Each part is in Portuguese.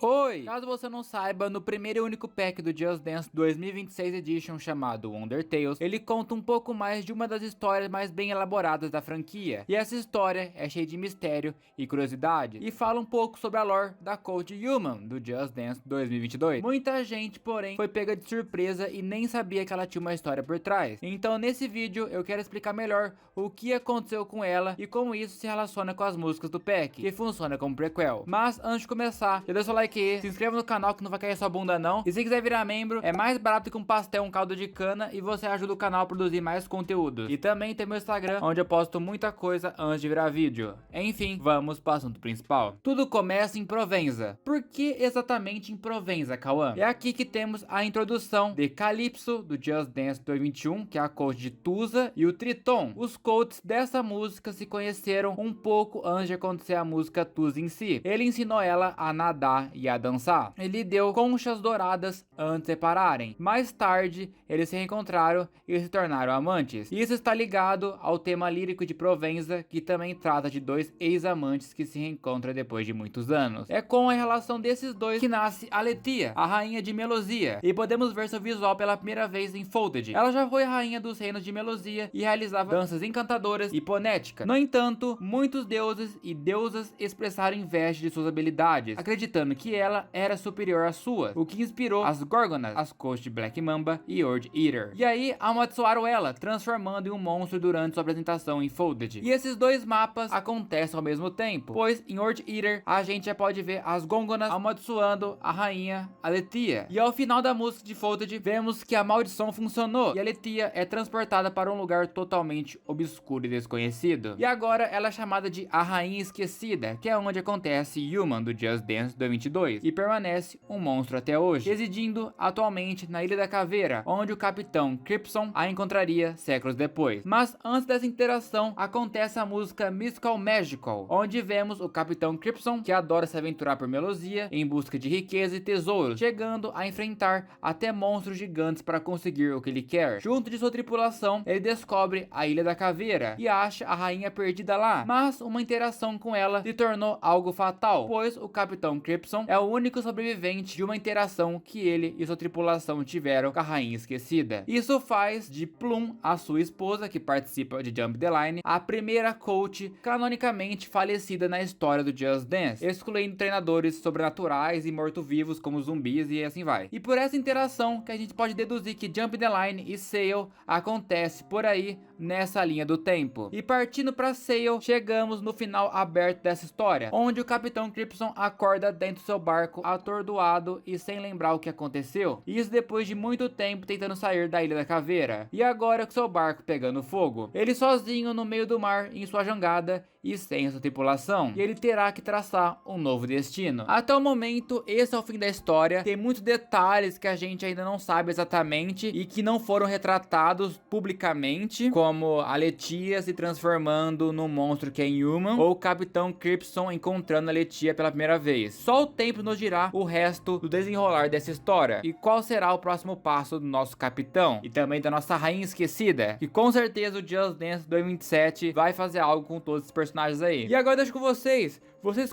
Oi! Caso você não saiba, no primeiro e único pack do Just Dance 2026 Edition chamado Wonder Tales, ele conta um pouco mais de uma das histórias mais bem elaboradas da franquia. E essa história é cheia de mistério e curiosidade, e fala um pouco sobre a lore da Code Human do Just Dance 2022. Muita gente, porém, foi pega de surpresa e nem sabia que ela tinha uma história por trás. Então nesse vídeo eu quero explicar melhor o que aconteceu com ela e como isso se relaciona com as músicas do pack, que funciona como prequel. Mas antes de começar, já deixa seu like aí, se inscreva no canal que não vai cair sua bunda não. E se quiser virar membro, é mais barato que um pastel, um caldo de cana, e você ajuda o canal a produzir mais conteúdo. E também tem meu Instagram, onde eu posto muita coisa antes de virar vídeo. Enfim, vamos para o assunto principal. Tudo começa em Provenza. Por que exatamente em Provenza, Cauã? É aqui que temos a introdução de Calypso, do Just Dance 2021, que é a coach de Tusa, e o Triton. Os coaches dessa música se conheceram um pouco antes de acontecer a música Tusa em si. Ele ensinou ela a nadar e a dançar. Ele deu conchas douradas antes de separarem. Mais tarde, eles se reencontraram e se tornaram amantes. Isso está ligado ao tema lírico de Provenza, que também trata de dois ex-amantes que se reencontram depois de muitos anos. É com a relação desses dois que nasce Aletheia, a rainha de Melosia, e podemos ver seu visual pela primeira vez em Folded. Ela já foi a rainha dos reinos de Melosia e realizava danças encantadoras e poéticas. No entanto, muitos deuses e deusas expressaram inveja de suas habilidades, acreditando que ela era superior às suas, o que inspirou as Gorgonas, as coaches de Black Mamba e Earth Eater. E aí amaldiçoaram ela, transformando em um monstro durante sua apresentação em Folded. E esses dois mapas acontecem ao mesmo tempo, pois em Earth Eater a gente já pode ver as Gorgonas amaldiçoando a rainha Aletheia. E ao final da música de Folded, vemos que a maldição funcionou e Aletheia é transportada para um lugar totalmente obscuro e desconhecido. E agora ela é chamada de a Rainha Esquecida, que é onde acontece Human do Just Dance 2022, e permanece um monstro até hoje, residindo atualmente na Ilha da Caveira, onde o Capitão Crimson a encontraria séculos depois. Mas antes dessa interação, acontece a música Mystical Magical, onde vemos o Capitão Crimson, que adora se aventurar por Melosia em busca de riqueza e tesouros, chegando a enfrentar até monstros gigantes para conseguir o que ele quer. Junto de sua tripulação, ele descobre a Ilha da Caveira e acha a rainha perdida lá, mas uma interação com ela se tornou algo fatal, pois o Capitão Crimson é o único sobrevivente de uma interação que ele e sua tripulação tiveram com a Rainha Esquecida. Isso faz de Plum, a sua esposa, que participa de Jump the Line, a primeira coach canonicamente falecida na história do Just Dance, excluindo treinadores sobrenaturais e mortos-vivos como zumbis e assim vai. E por essa interação que a gente pode deduzir que Jump the Line e Sail acontece por aí nessa linha do tempo. E partindo para Sail, chegamos no final aberto dessa história, onde o Capitão Crimson acorda dentro do seu barco atordoado e sem lembrar o que aconteceu. Isso depois de muito tempo tentando sair da Ilha da Caveira. E agora com seu barco pegando fogo, ele sozinho no meio do mar em sua jangada e sem sua tripulação. E ele terá que traçar um novo destino. Até o momento, esse é o fim da história. Tem muitos detalhes que a gente ainda não sabe exatamente e que não foram retratados publicamente, como a Aletheia se transformando num monstro que é Human, ou o Capitão Crimson encontrando a Aletheia pela primeira vez. Só o tempo nos dirá o resto do desenrolar dessa história e qual será o próximo passo do nosso capitão e também da nossa rainha esquecida, que com certeza o Just Dance 2027 vai fazer algo com todos esses personagens aí. E agora deixo com vocês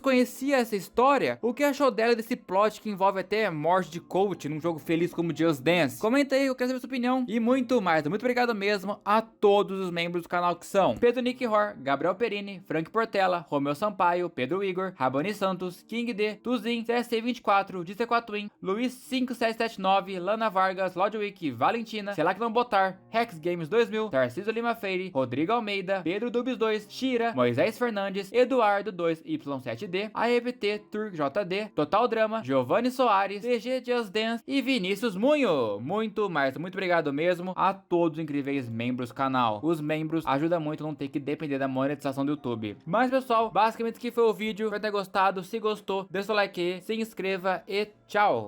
conheciam essa história? O que achou dela e desse plot que envolve até morte de coach num jogo feliz como Just Dance? Comenta aí, eu quero saber a sua opinião e muito mais. Muito obrigado mesmo a todos os membros do canal que são Pedro Nick Hor, Gabriel Perini, Frank Portela, Romeu Sampaio, Pedro Igor, Rabani Santos, King D, Tuzin, CSC24, DC4 Win, Luiz 5779, Lana Vargas, Lodwick, Valentina, sei lá que vão botar, Rex Games 2000, Tarcísio Lima Freire, Rodrigo Almeida, Pedro Dubs 2, Shira, Moisés Fernandes, Eduardo 2Y7D, AEVT, Turk JD, Total Drama, Giovanni Soares, TG Just Dance e Vinícius Munho. Muito obrigado mesmo a todos os incríveis membros do canal. Os membros ajudam muito a não ter que depender da monetização do YouTube. Mas pessoal, basicamente esse aqui foi o vídeo. Espero ter gostado. Se gostou, deixa o like aí, se inscreva e tchau!